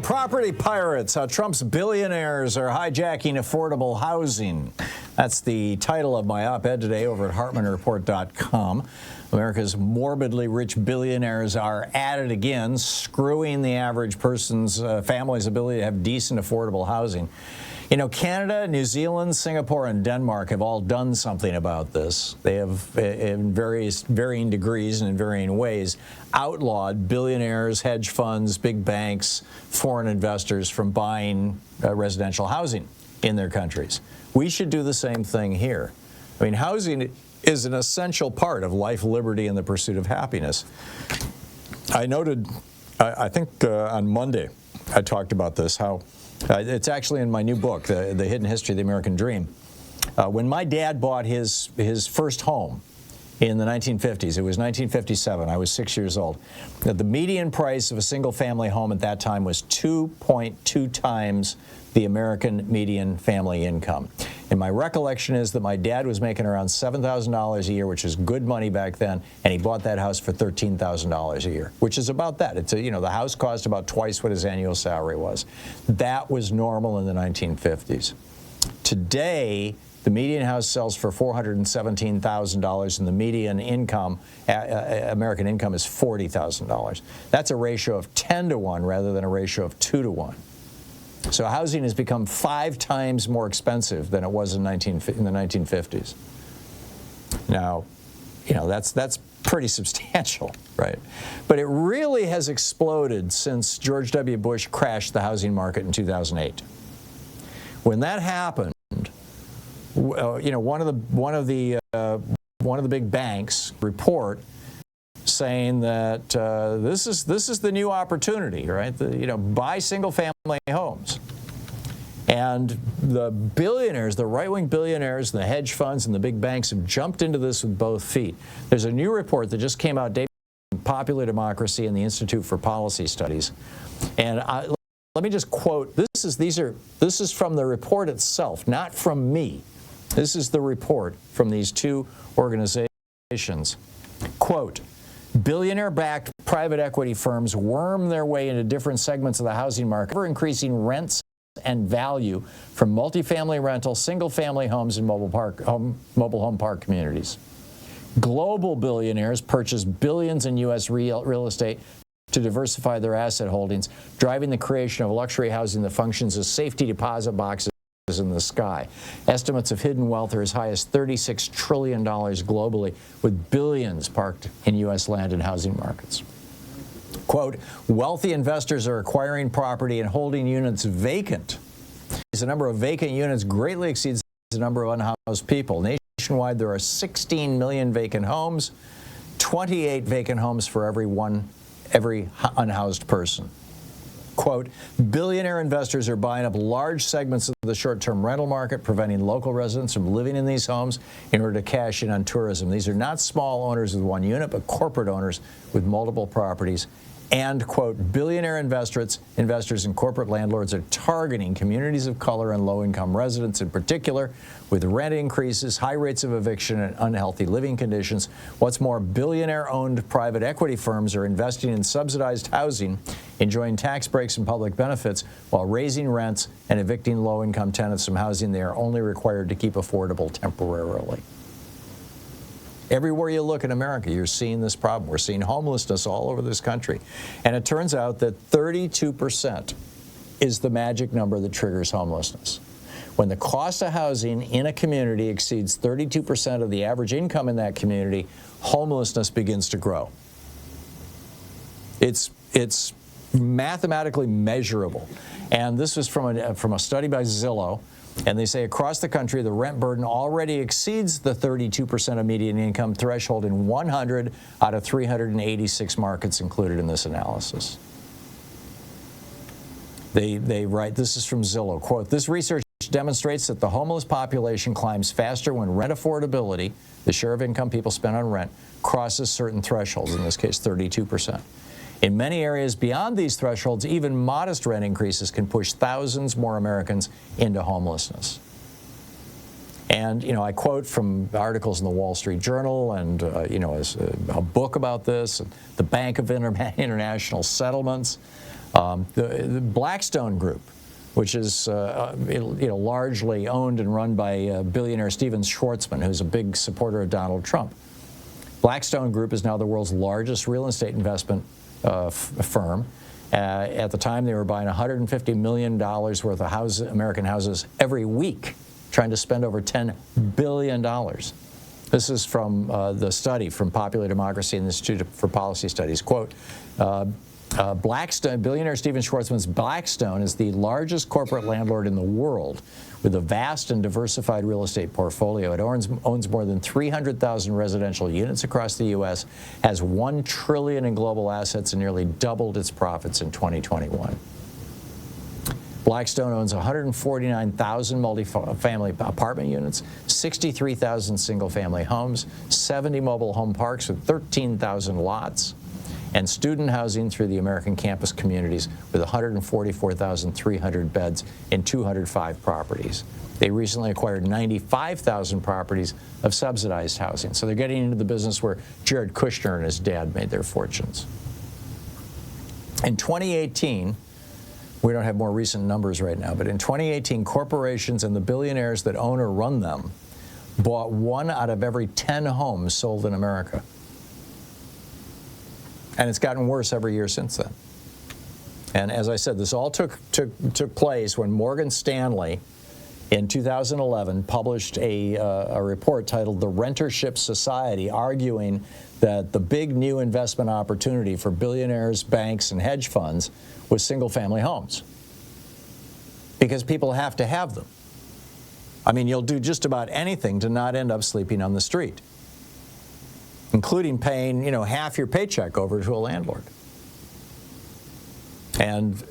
Property pirates, how Trump's billionaires are hijacking affordable housing. That's the title of my op-ed today over at HartmannReport.com. America's morbidly rich billionaires are at it again, screwing the average person's family's ability to have decent, affordable housing. You know, Canada, New Zealand, Singapore, and Denmark have all done something about this. They have, in varying degrees and in varying ways, outlawed billionaires, hedge funds, big banks, foreign investors from buying residential housing in their countries. We should do the same thing here. I mean, housing is an essential part of life, liberty, and the pursuit of happiness. I noted, I think on Monday, I talked about this, how it's actually in my new book, The Hidden History of the American Dream. When my dad bought his first home in the 1950s, it was 1957, I was 6 years old. The median price of a single-family home at that time was 2.2 times the American median family income. And my recollection is that my dad was making around $7,000 a year, which was good money back then, and he bought that house for $13,000 a year, which is about that. It's you know, the house cost about twice what his annual salary was. That was normal in the 1950s. Today, the median house sells for $417,000, and the median income, American income, is $40,000. That's a ratio of 10 to 1 rather than a ratio of 2 to 1. So housing has become 5 times more expensive than it was in the 1950s. Now, you know, that's pretty substantial, right? But it really has exploded since George W. Bush crashed the housing market in 2008. When that happened, you know, one of the big banks report saying that this is the new opportunity, right? You know, buy single-family homes. And the billionaires, the right-wing billionaires, the hedge funds, and the big banks have jumped into this with both feet. There's a new report that just came out, Popular Democracy and the Institute for Policy Studies, and let me just quote. This is from the report itself, not from me. This is the report from these two organizations. Quote, billionaire-backed private equity firms worm their way into different segments of the housing market, ever increasing rents and value from multifamily rental, single-family homes, and mobile home park communities. Global billionaires purchase billions in U.S. real estate to diversify their asset holdings, driving the creation of luxury housing that functions as safety deposit boxes in the sky. Estimates of hidden wealth are as high as $36 trillion globally, with billions parked in U.S. land and housing markets. Quote, wealthy investors are acquiring property and holding units vacant. The number of vacant units greatly exceeds the number of unhoused people. Nationwide, there are 16 million vacant homes, 28 vacant homes for every unhoused person. Quote, billionaire investors are buying up large segments of the short-term rental market, preventing local residents from living in these homes in order to cash in on tourism. These are not small owners with one unit, but corporate owners with multiple properties. And, quote, billionaire investors and corporate landlords are targeting communities of color and low-income residents in particular, with rent increases, high rates of eviction, and unhealthy living conditions. What's more, billionaire-owned private equity firms are investing in subsidized housing, enjoying tax breaks and public benefits, while raising rents and evicting low-income tenants from housing they are only required to keep affordable temporarily. Everywhere you look in America, you're seeing this problem. We're seeing homelessness all over this country. And it turns out that 32% is the magic number that triggers homelessness. When the cost of housing in a community exceeds 32% of the average income in that community, homelessness begins to grow. It's mathematically measurable. And this was from a study by Zillow. And they say across the country, the rent burden already exceeds the 32% of median income threshold in 100 out of 386 markets included in this analysis. They write, this is from Zillow, quote, this research demonstrates that the homeless population climbs faster when rent affordability, the share of income people spend on rent, crosses certain thresholds, in this case 32%. In many areas beyond these thresholds, even modest rent increases can push thousands more Americans into homelessness. And, you know, I quote from articles in the Wall Street Journal and, you know, a book about this, the Bank of International Settlements, The Blackstone Group, which is largely owned and run by billionaire Steven Schwarzman, who's a big supporter of Donald Trump. Blackstone Group is now the world's largest real estate investment firm. At the time, they were buying $150 million worth of American houses every week, trying to spend over $10 billion. This is from the study from Popular Democracy and the Institute for Policy Studies. Quote, Blackstone, billionaire Steven Schwarzman's Blackstone is the largest corporate landlord in the world with a vast and diversified real estate portfolio. It owns more than 300,000 residential units across the U.S., has $1 trillion in global assets, and nearly doubled its profits in 2021. Blackstone owns 149,000 multifamily apartment units, 63,000 single-family homes, 70 mobile home parks with 13,000 lots, and student housing through the American campus communities with 144,300 beds in 205 properties. They recently acquired 95,000 properties of subsidized housing. So they're getting into the business where Jared Kushner and his dad made their fortunes. In 2018, we don't have more recent numbers right now, but in 2018, corporations and the billionaires that own or run them bought 1 out of every 10 homes sold in America. And it's gotten worse every year since then. And as I said, this all took place when Morgan Stanley in 2011 published a report titled The Rentership Society, arguing that the big new investment opportunity for billionaires, banks, and hedge funds was single-family homes. Because people have to have them. I mean, you'll do just about anything to not end up sleeping on the street, including paying, half your paycheck over to a landlord. And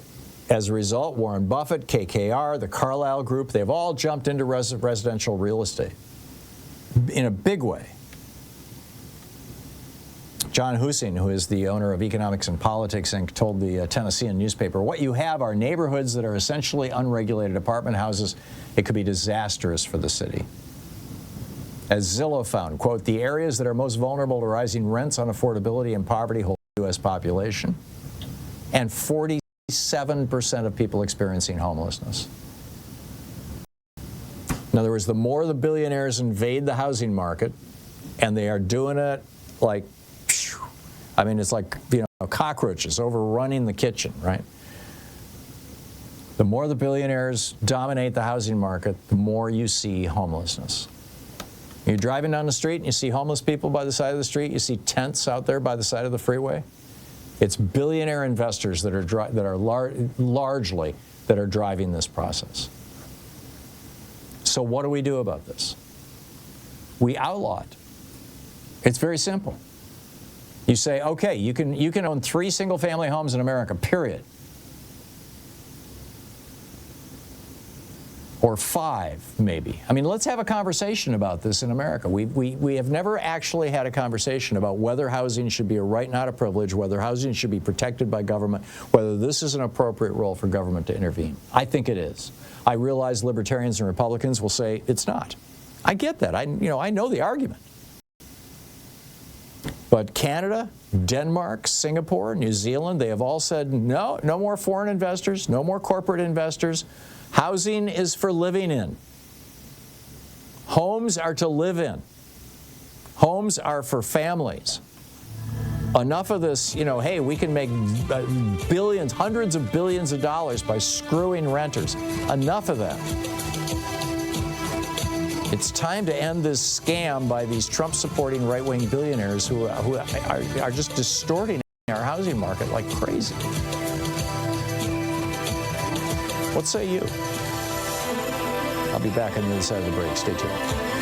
as a result, Warren Buffett, KKR, the Carlyle Group, they've all jumped into residential real estate in a big way. John Husing, who is the owner of Economics and Politics Inc., told the Tennessean newspaper, what you have are neighborhoods that are essentially unregulated apartment houses. It could be disastrous for the city. As Zillow found, quote, the areas that are most vulnerable to rising rents, unaffordability, and poverty hold the U.S. population, and 47% of people experiencing homelessness. In other words, the more the billionaires invade the housing market, and they are doing it like, I mean, it's like, cockroaches overrunning the kitchen, right? The more the billionaires dominate the housing market, the more you see homelessness. You're driving down the street and you see homeless people by the side of the street. You see tents out there by the side of the freeway. It's billionaire investors that are largely driving this process. So what do we do about this? We outlaw it. It's very simple. You say, okay, you can own 3 single-family homes in America, period. Or 5, maybe. I mean, let's have a conversation about this in America. We have never actually had a conversation about whether housing should be a right, not a privilege, whether housing should be protected by government, whether this is an appropriate role for government to intervene. I think it is. I realize libertarians and Republicans will say it's not. I get that. I know the argument. But Canada, Denmark, Singapore, New Zealand, they have all said, no more foreign investors, no more corporate investors. Housing is for living in. Homes are to live in. Homes are for families. Enough of this, hey, we can make billions, hundreds of billions of dollars by screwing renters. Enough of that. It's time to end this scam by these Trump-supporting right-wing billionaires who are just distorting our housing market like crazy. What say you? I'll be back on the other side of the break. Stay tuned.